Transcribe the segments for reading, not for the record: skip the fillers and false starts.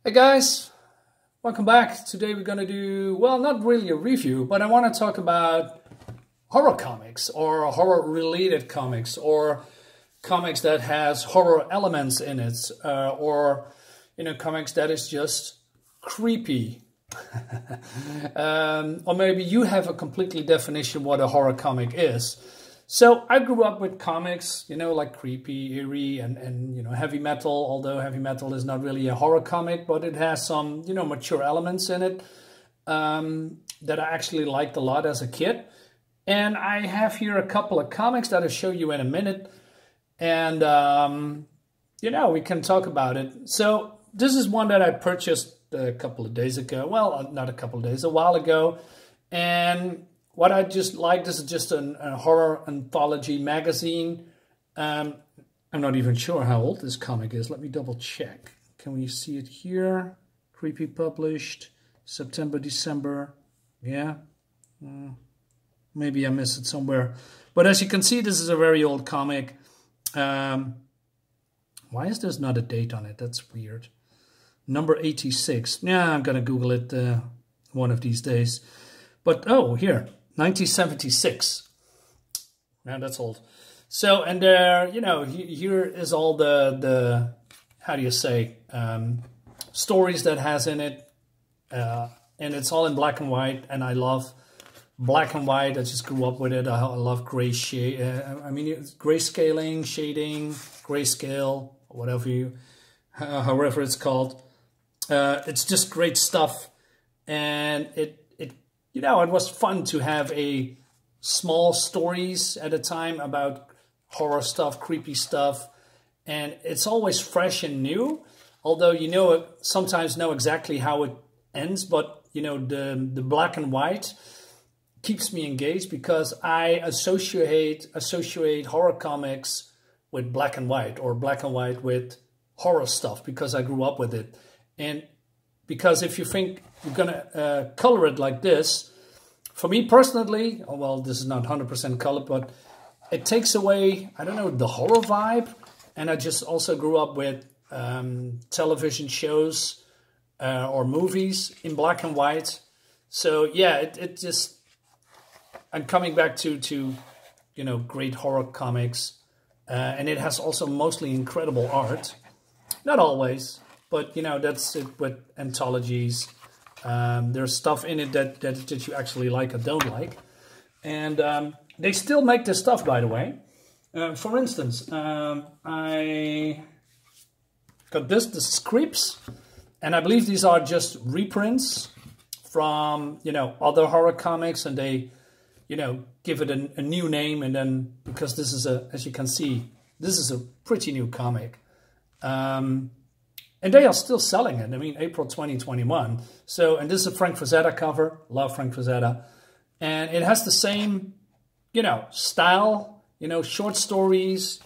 Hey guys, welcome back. Today we're gonna do, well, not really a review, but I want to talk about horror comics or horror related comics or comics that has horror elements in it or, comics that is just creepy. Or maybe you have a completely definition what a horror comic is. So I grew up with comics, like creepy, eerie, and heavy metal, although heavy metal is not really a horror comic, but it has some, mature elements in it that I actually liked a lot as a kid. And I have here a couple of comics that I'll show you in a minute. And, we can talk about it. So this is one that I purchased a couple of days ago. Well, not a couple of days, a while ago. And what I just like, this is just a horror anthology magazine. I'm not even sure how old this comic is. Let me double check. Can we see it here? Creepy published September, December. Yeah. Maybe I missed it somewhere. But as you can see, this is a very old comic. Why is there not a date on it? That's weird. Number 86. Yeah, I'm going to Google it one of these days. But, oh, here. 1976. Man, that's old. So, and there, here is all the how do you say, stories that has in it. And it's all in black and white. And I love black and white. I just grew up with it. I love gray shade. Grayscaling, shading, grayscale, whatever however it's called. It's just great stuff. And it was fun to have a small stories at a time about horror stuff, creepy stuff. And it's always fresh and new. Although, sometimes know exactly how it ends. But, the black and white keeps me engaged because I associate horror comics with black and white or black and white with horror stuff because I grew up with it. And because if you think you're going to color it like this, for me personally, well, this is not 100% color, but it takes away, I don't know, the horror vibe. And I just also grew up with television shows or movies in black and white. So yeah, it just, I'm coming back to great horror comics. And it has also mostly incredible art. Not always, but that's it with anthologies. There's stuff in it that you actually like or don't like. And they still make this stuff, by the way. For instance, I got this is Creeps. And I believe these are just reprints from, other horror comics. And they, give it a new name. And then, because this is as you can see, this is a pretty new comic. And they are still selling it. I mean, April 2021. So, and this is a Frank Frazetta cover. Love Frank Frazetta. And it has the same, style, short stories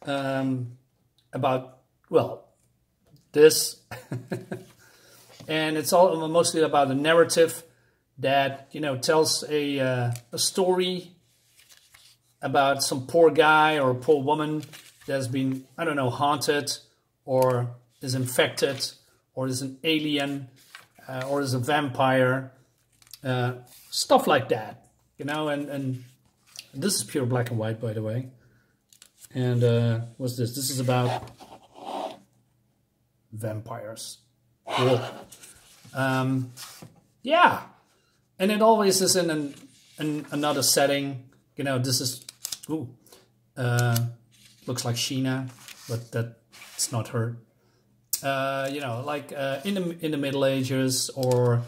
about, well, this. And it's all mostly about a narrative that, tells a story about some poor guy or a poor woman that's been, I don't know, haunted or is infected, or is an alien, or is a vampire, stuff like that, and this is pure black and white, by the way. And what's this? This is about vampires. Cool. Yeah, and it always is in another setting. This is, looks like Sheena, but that's not her. Like in the Middle Ages or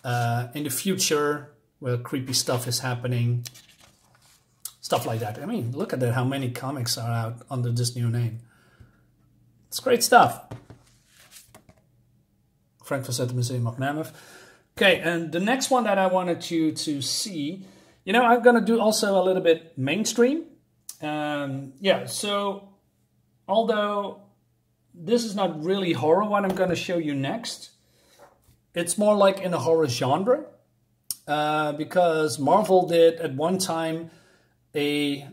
in the future where creepy stuff is happening. Stuff like that. I mean, look at that, how many comics are out under this new name. It's great stuff. Frank Frazetta Museum of Mammoth. Okay, and the next one that I wanted you to see, I'm going to do also a little bit mainstream. Yeah, so although this is not really horror, what I'm going to show you next. It's more like in a horror genre. Because Marvel did at one time a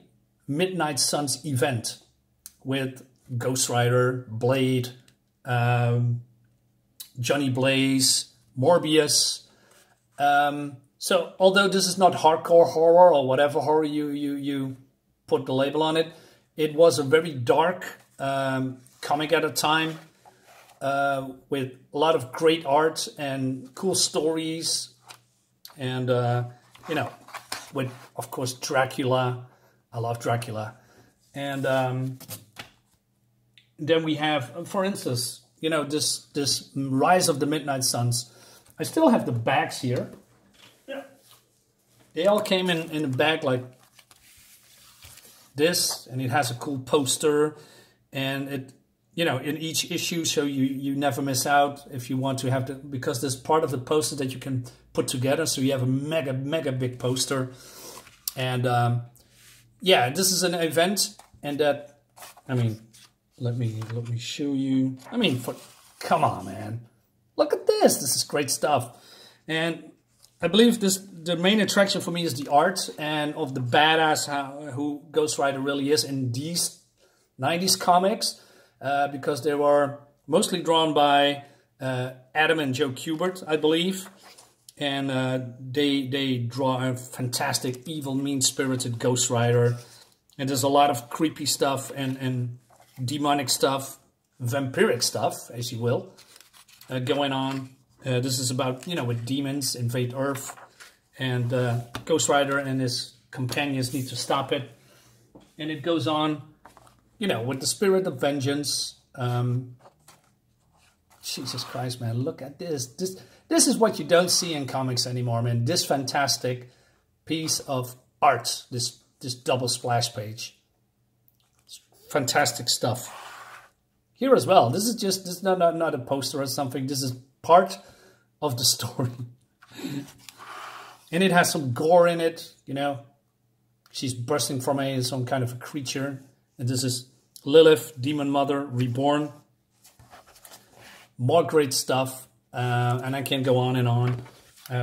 Midnight Suns event with Ghost Rider, Blade, Johnny Blaze, Morbius. So although this is not hardcore horror or whatever horror you put the label on it, it was a very dark comic at a time with a lot of great art and cool stories. And, you know, with, of course, Dracula. I love Dracula. And then we have, for instance, you know, this Rise of the Midnight Suns. I still have the bags here. Yeah. They all came in a bag like this, and it has a cool poster, and it, you know, in each issue, so you never miss out if you want to have the, because there's part of the poster that you can put together, so you have a mega big poster. And yeah, this is an event, and that, I mean, let me show you. I mean, come on, man, look at this. This is great stuff. And I believe the main attraction for me is the art and of the badass who Ghost Rider really is in these 90s comics, because they were mostly drawn by Adam and Joe Kubert, I believe. And they draw a fantastic, evil, mean-spirited Ghost Rider. And there's a lot of creepy stuff and demonic stuff, vampiric stuff, as you will, going on. This is about, you know, with demons invade Earth, and Ghost Rider and his companions need to stop it. And it goes on, you know, with the spirit of vengeance. Jesus Christ, man, look at this. This is what you don't see in comics anymore, man. This fantastic piece of art, this double splash page. It's fantastic stuff. Here as well, this is not a poster or something. This is part of the story. And it has some gore in it, you know. She's bursting from some kind of a creature. And this is Lilith, Demon Mother, Reborn. More great stuff. And I can go on and on.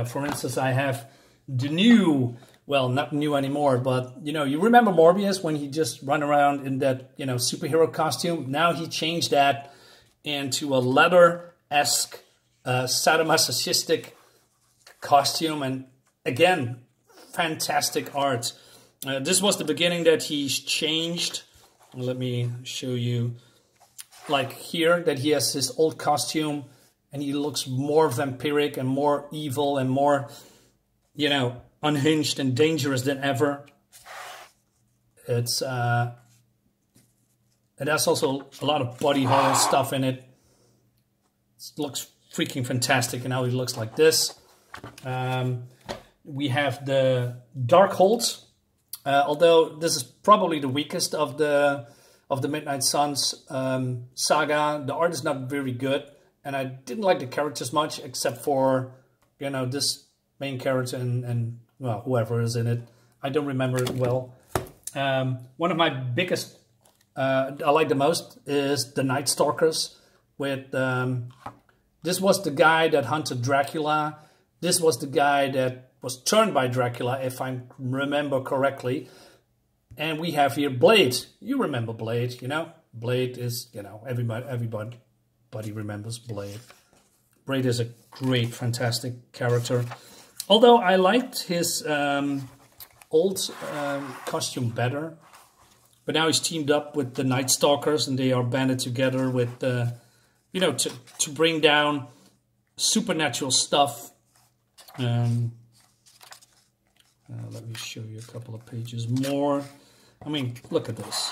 For instance, I have the new, well, not new anymore, but, you know, you remember Morbius when he just run around in that, you know, superhero costume? Now he changed that into a leather-esque, sadomasochistic costume. And again, fantastic art. This was the beginning that he's changed. Let me show you, like here, that he has his old costume and he looks more vampiric and more evil and more, you know, unhinged and dangerous than ever. It's it has also a lot of body horror stuff in it. It looks freaking fantastic, and now he looks like this. We have the Darkhold. Although this is probably the weakest of the Midnight Suns saga, the art is not very good, and I didn't like the characters much, except for, you know, this main character and well, whoever is in it. I don't remember it well. One of my biggest, I like the most, is the Night Stalkers. With this was the guy that hunted Dracula. This was the guy that was turned by Dracula, if I remember correctly. And we have here Blade. You remember Blade, you know? Blade is, you know, everybody remembers Blade. Blade is a great, fantastic character. Although I liked his old costume better. But now he's teamed up with the Night Stalkers, and they are banded together with, you know, to bring down supernatural stuff. Let me show you a couple of pages more. I mean, look at this.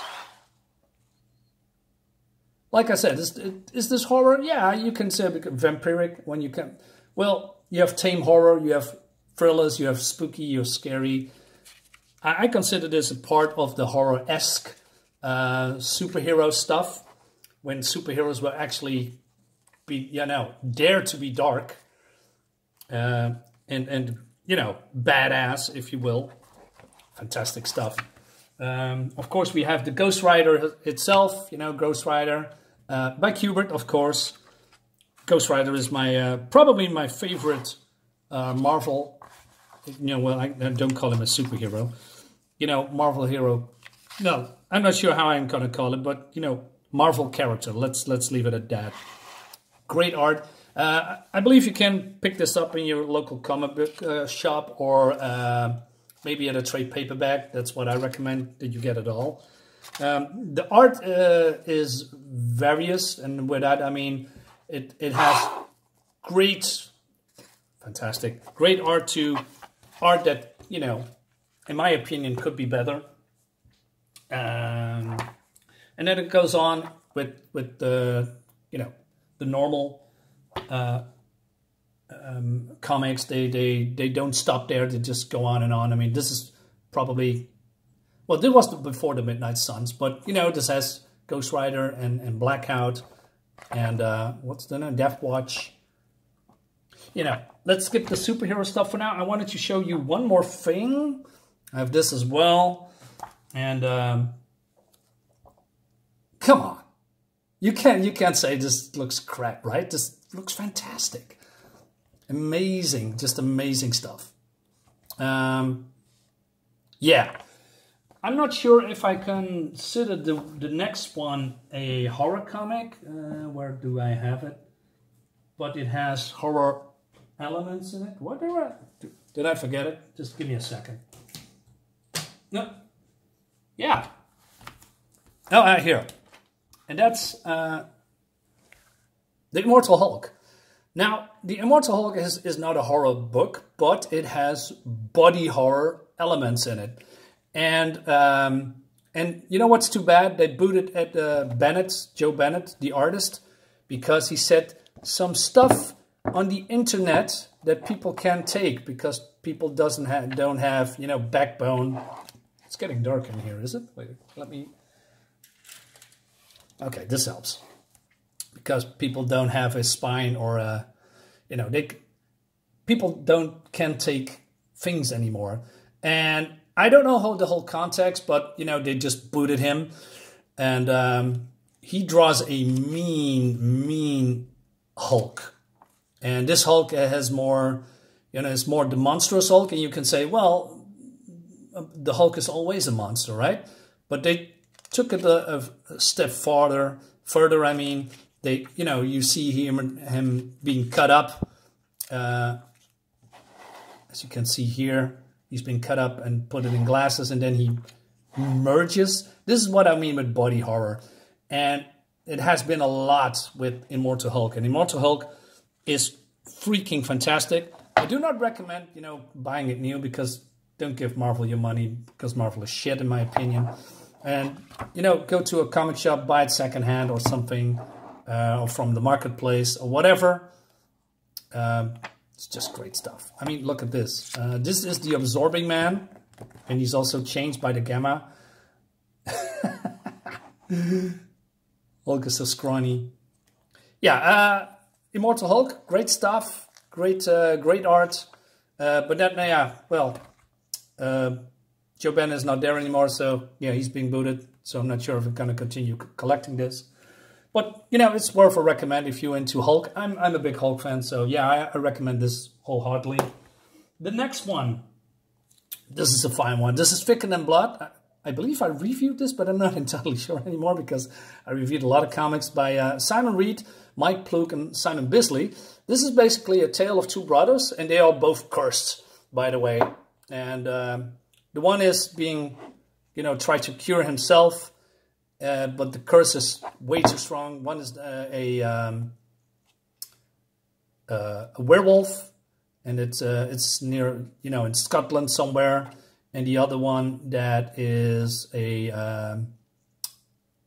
Like I said, is this horror? Yeah, you can say vampiric when you can. Well, you have tame horror, you have thrillers, you have spooky, you have scary. I consider this a part of the horror-esque superhero stuff, when superheroes were actually, dare to be dark and you know, badass, if you will. Fantastic stuff. Of course, we have the Ghost Rider itself, you know, Ghost Rider by Kubert, of course. Ghost Rider is my probably my favorite Marvel. You know, well, I don't call him a superhero. You know, Marvel hero. No, I'm not sure how I'm gonna call it, but you know, Marvel character. Let's leave it at that. Great art. I believe you can pick this up in your local comic book shop, or maybe at a trade paperback. That's what I recommend, that you get it all. The art is various, and with that I mean it has great, fantastic, great art to art that, you know, in my opinion, could be better. And then it goes on with the, you know, the normal comics. They don't stop there. They just go on and on. I mean, this is probably, well, this was before the Midnight Suns, but, you know, this has Ghost Rider and Blackout and what's the name? Death Watch. You know, let's skip the superhero stuff for now. I wanted to show you one more thing. I have this as well. And come on. You can't say this looks crap, right? This looks fantastic. Amazing, just amazing stuff. Yeah. I'm not sure if I consider the next one a horror comic. Where do I have it? But it has horror elements in it. What did I forget it? Just give me a second. No. Yeah. Oh, here. And that's the Immortal Hulk. Now, the Immortal Hulk is not a horror book, but it has body horror elements in it. And you know what's too bad? They booted at Joe Bennett, the artist, because he said some stuff on the internet that people can't take because people don't have, you know, backbone. It's getting dark in here, is it? Wait, let me. Okay, this helps because people don't have a spine or a, you know, people can't take things anymore. And I don't know the whole context, but, you know, they just booted him. And he draws a mean Hulk. And this Hulk has more, you know, it's more the monstrous Hulk. And you can say, well, the Hulk is always a monster, right? But they took it a step further. I mean, they, you know, you see him being cut up. As you can see here. He's been cut up and put it in glasses, and then he merges. This is what I mean with body horror. And it has been a lot with Immortal Hulk. And Immortal Hulk is freaking fantastic. I do not recommend, you know, buying it new, because don't give Marvel your money, because Marvel is shit, in my opinion. And, you know, go to a comic shop, buy it secondhand or something, or from the marketplace or whatever. It's just great stuff. I mean, look at this. This is the Absorbing Man, and he's also changed by the Gamma. Hulk is so scrawny. Yeah, Immortal Hulk, great stuff, great art. But then, yeah, well, Joe Bennett is not there anymore, so yeah, he's being booted. So I'm not sure if I'm going to continue collecting this. But, you know, it's worth a recommend if you're into Hulk. I'm a big Hulk fan, so yeah, I recommend this wholeheartedly. The next one, this is a fine one. This is Thicker Than Blood. I believe I reviewed this, but I'm not entirely sure anymore, because I reviewed a lot of comics by Simon Reed, Mike Ploog, and Simon Bisley. This is basically a tale of two brothers, and they are both cursed, by the way. And the one is being, you know, try to cure himself, but the curse is way too strong. One is a werewolf, and it's near, you know, in Scotland somewhere. And the other one that is a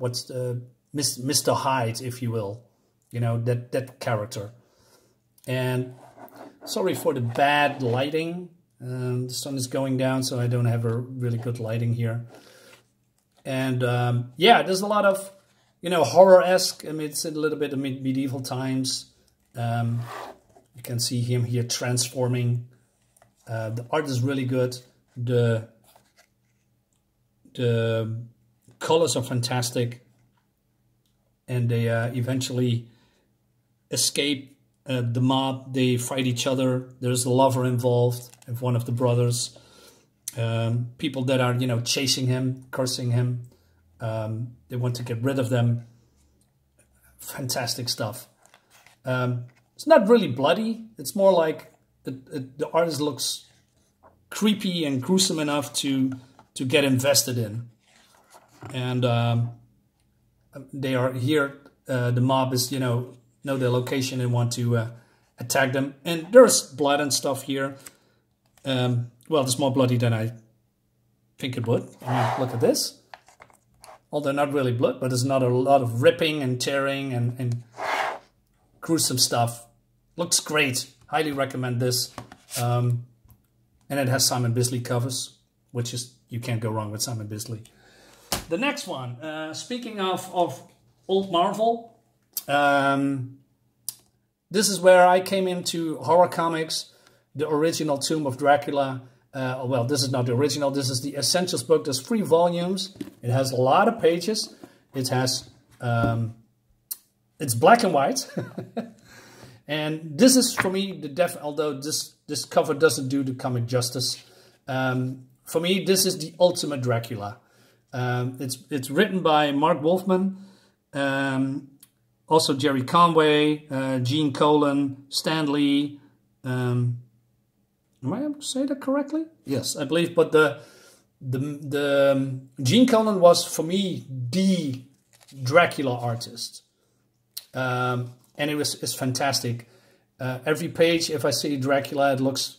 Mr. Hyde, if you will, you know, that character. And sorry for the bad lighting. The sun is going down, so I don't have a really good lighting here. And yeah, there's a lot of, you know, horror-esque. I mean, it's a little bit of medieval times. You can see him here transforming. The art is really good. The colors are fantastic. And they eventually escape the mob. They fight each other. There's a lover involved of one of the brothers. People that are, you know, chasing him, cursing him. They want to get rid of them. Fantastic stuff. It's not really bloody. It's more like the artist looks creepy and gruesome enough to get invested in. And they are here. The mob is, know their location and want to attack them. And there's blood and stuff here. Well, there's more bloody than I think it would. I mean, look at this. Although not really blood, but there's not a lot of ripping and tearing and gruesome stuff. Looks great. Highly recommend this. And it has Simon Bisley covers, which is, you can't go wrong with Simon Bisley. The next one, speaking of old Marvel, this is where I came into horror comics, the original Tomb of Dracula. Well, this is not the original, this is the Essentials book. There's 3 volumes. It has a lot of pages. It has, it's black and white. And this is, for me, although this cover doesn't do the comic justice, for me, this is the ultimate Dracula. It's written by Mark Wolfman, also Jerry Conway, Gene Colan, Stan Lee. Am I able to say that correctly? Yes, I believe. But the Gene Colan was, for me, the Dracula artist, and it's fantastic. Every page, if I see Dracula, it looks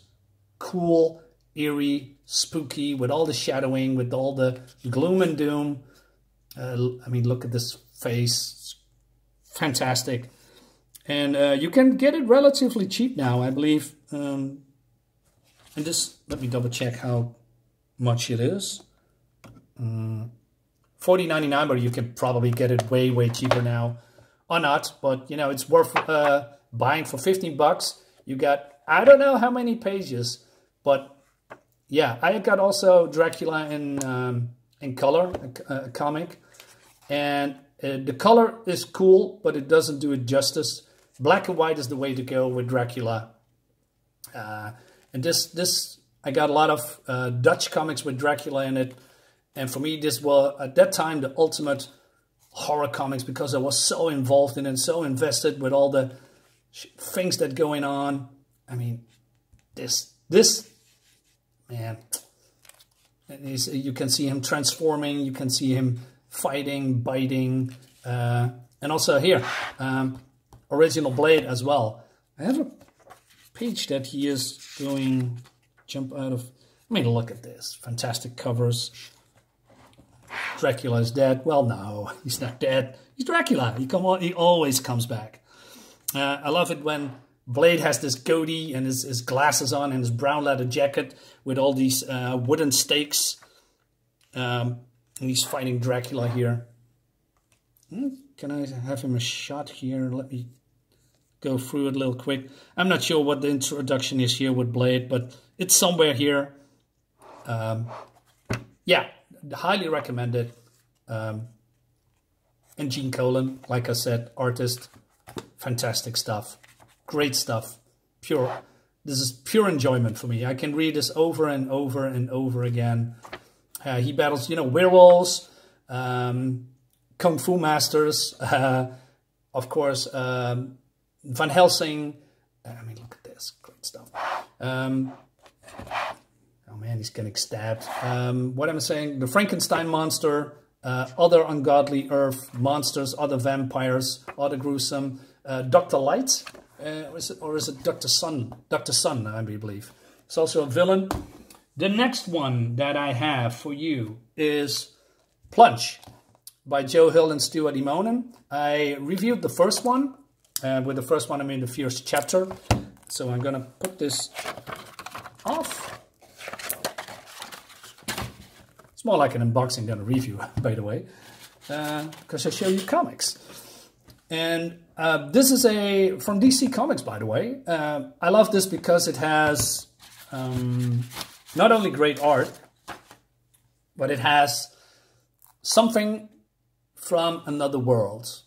cool, eerie, spooky, with all the shadowing, with all the gloom and doom. I mean, look at this face. It's fantastic. And you can get it relatively cheap now, I believe. And just, let me double check how much it is. $40.99, but you can probably get it way, way cheaper now. Or not, but, it's worth buying for 15 bucks. You got, I don't know how many pages, but yeah, I got also Dracula in color, a comic, and the color is cool, but it doesn't do it justice. Black and white is the way to go with Dracula. And this I got a lot of Dutch comics with Dracula in it, and for me this was at that time the ultimate horror comics, because I was so involved in it, so invested with all the things that going on. I mean, this man, you can see him transforming, you can see him fighting, biting, and also here, original Blade as well. I have a page that he is going jump out of. I mean, look at this, fantastic covers. Dracula is dead. Well, no, he's not dead. He's Dracula. He always comes back. I love it when Blade has this goatee and his glasses on and his brown leather jacket with all these wooden stakes. And he's fighting Dracula here. Can I have him a shot here? Let me go through it a little quick. I'm not sure what the introduction is here with Blade, but it's somewhere here. Yeah, highly recommend it. And Gene Colan, like I said, artist, fantastic stuff, great stuff, pure. This is pure enjoyment for me. I can read this over and over and over again. He battles, werewolves, kung fu masters, of course, Van Helsing. I mean, look at this, great stuff. Oh man, he's getting stabbed. What am I saying? The Frankenstein monster, other ungodly earth monsters, other vampires, other gruesome. Dr. Light, or is it Dr. Sun? Dr. Sun, I believe. It's also a villain. The next one that I have for you is Plunge by Joe Hill and Stuart Immonen. I reviewed the first one. With the first one, I mean the first chapter. So I'm going to put this off. It's more like an unboxing than a review, by the way, because I show you comics. And this is from DC Comics, by the way. I love this because it has not only great art, but it has something from another world.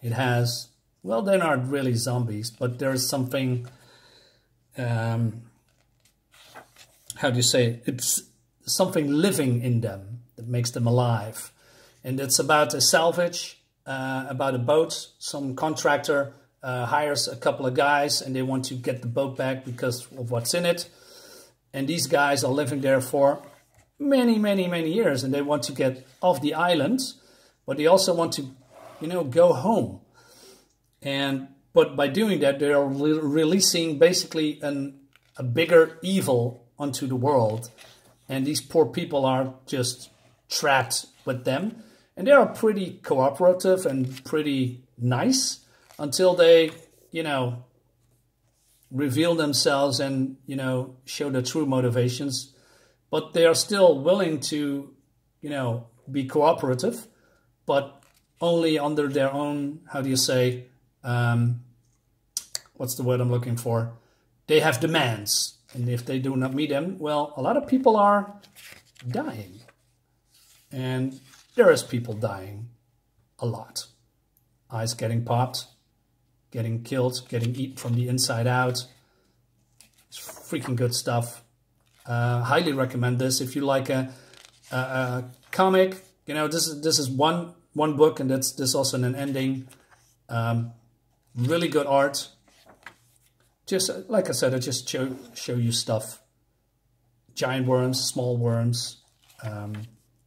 It has, well, they're not really zombies, but there's something, how do you say, it's something living in them that makes them alive. And it's about a salvage, about a boat. Some contractor hires a couple of guys, and they want to get the boat back because of what's in it. And these guys are living there for many, many, many years, and they want to get off the island, but they also want to, you know, go home. But by doing that, they are releasing basically a bigger evil onto the world, and these poor people are just trapped with them. And they are pretty cooperative and pretty nice until they, you know, reveal themselves and, you know, show their true motivations. But they are still willing to, you know, be cooperative, but only under their own, how do you say, what's the word I'm looking for? They have demands. And if they do not meet them, well, a lot of people are dying. And there is people dying a lot. Eyes getting popped, getting killed, getting eaten from the inside out. It's freaking good stuff. Highly recommend this. If you like a comic, you know, this is one book, and there's also an ending. Really good art. Just like I said, I just show you stuff. Giant worms, small worms.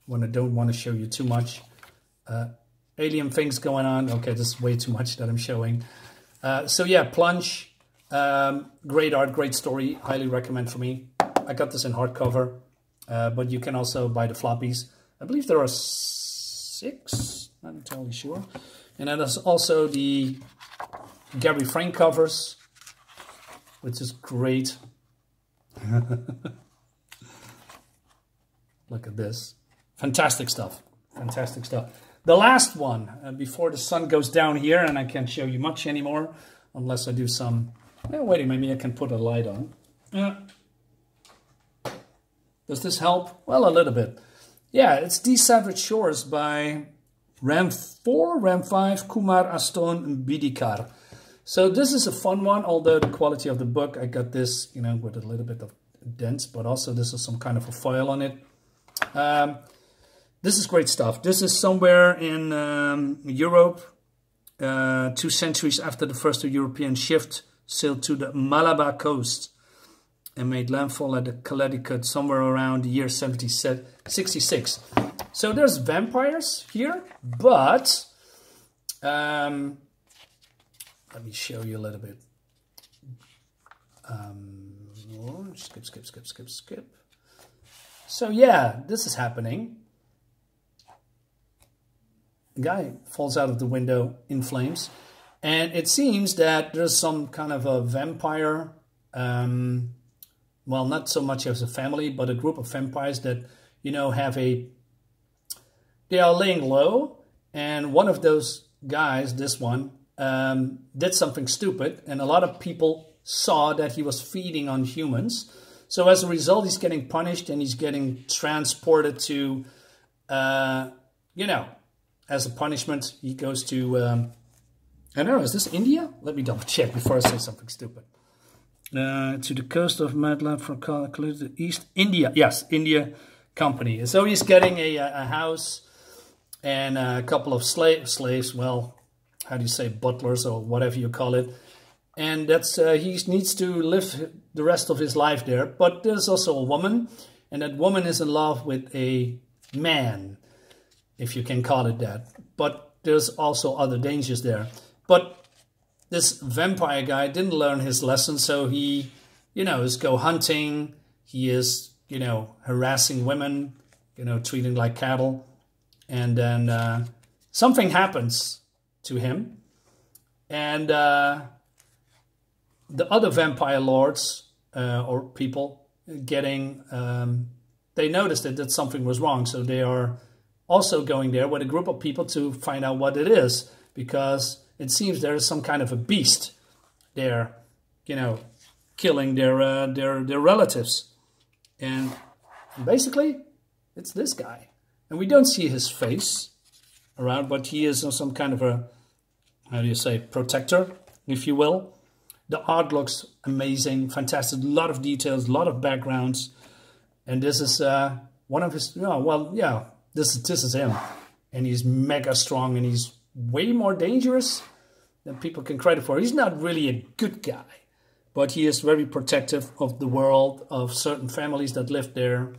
When I don't want to show you too much. Alien things going on. Okay, this is way too much that I'm showing. So yeah, Plunge. Great art, great story. Highly recommend for me. I got this in hardcover, but you can also buy the floppies. I believe there are 6. Not entirely sure. And then there's also the Gary Frank covers, which is great. Look at this. Fantastic stuff. Fantastic stuff. The last one, before the sun goes down here, and I can't show you much anymore, unless I do some... Oh, wait, maybe I can put a light on. Does this help? Well, a little bit. Yeah, it's These Savage Shores by Ram 4, Ram 5, Kumar Aston, and Bidikar. So this is a fun one, although the quality of the book, I got this, you know, with a little bit of dents, but also this is some kind of a foil on it. This is great stuff. This is somewhere in Europe, 2 centuries after the first European shift sailed to the Malabar coast and made landfall at the Connecticut somewhere around the year 1766. So there's vampires here, but let me show you a little bit. Skip. So yeah, this is happening. The guy falls out of the window in flames. And it seems that there's some kind of a vampire, well, not so much as a family, but a group of vampires that, you know, they are laying low. And one of those guys, this one, did something stupid. And a lot of people saw that he was feeding on humans. So as a result, he's getting punished and he's getting transported to, you know, as a punishment, he goes to, I don't know, is this India? Let me double check before I say something stupid. To the coast of Madland from the East India. Yes, India company. So he's getting a house and a couple of slaves, well, how do you say, butlers or whatever you call it. And that's he needs to live the rest of his life there. But there's also a woman, and that woman is in love with a man, if you can call it that. But there's also other dangers there. But this vampire guy didn't learn his lesson, so he, you know, is go hunting. He is, you know, harassing women, you know, treating like cattle. And then something happens to him. And the other vampire lords or people getting, they noticed that something was wrong. So they are also going there with a group of people to find out what it is. Because it seems there is some kind of a beast there, you know, killing their relatives. And basically, it's this guy. And we don't see his face around, but he is some kind of a, how do you say, protector, if you will. The art looks amazing, fantastic, a lot of details, a lot of backgrounds. And this is one of his, oh, well, yeah, this is him. And he's mega strong, and he's way more dangerous than people can credit for. He's not really a good guy, but he is very protective of the world, of certain families that live there.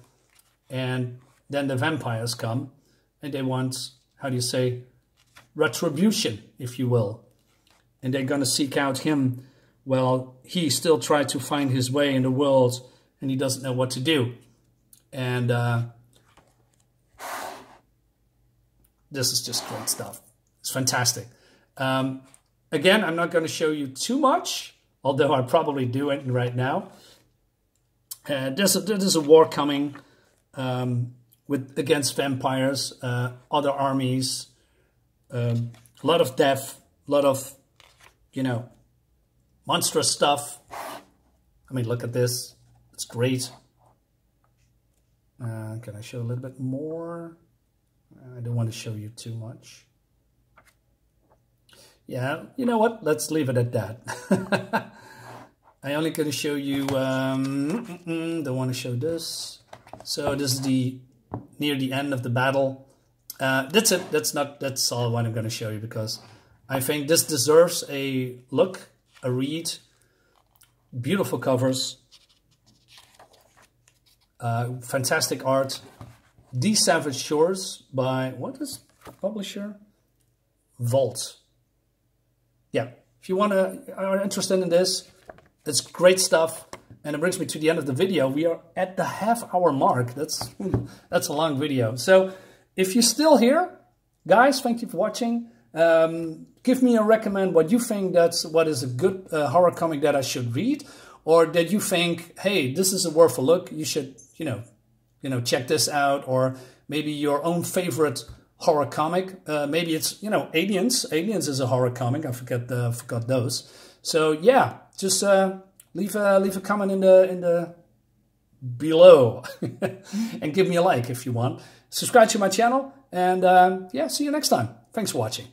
And then the vampires come, and they want, how do you say, retribution, if you will. And they're going to seek out him while he still tries to find his way in the world, and he doesn't know what to do. And this is just great stuff. It's fantastic. Again, I'm not going to show you too much, although I probably do it right now. There's a war coming against vampires, other armies, a lot of death, a lot of, you know, monstrous stuff. I mean, look at this. It's great. Can I show a little bit more? I don't want to show you too much. Yeah, you know what? Let's leave it at that. I only going to show you, don't want to show this. So this is near the end of the battle. That's it. That's all what I'm going to show you, because I think this deserves a look, a read. Beautiful covers. Fantastic art. The Savage Shores by, what is the publisher? Vault. Yeah, if you are interested in this, it's great stuff. And it brings me to the end of the video. We are at the half-hour mark. That's a long video. So if you're still here, guys, thank you for watching. Give me a recommend what you think what is a good horror comic that I should read, or that you think, hey, this is worth a look. You should, you know, check this out, or maybe your own favorite horror comic. Maybe it's, you know, Aliens. Aliens is a horror comic. I forgot those. So yeah, just leave a comment in the below and give me a like if you want. Subscribe to my channel, and yeah, see you next time. Thanks for watching.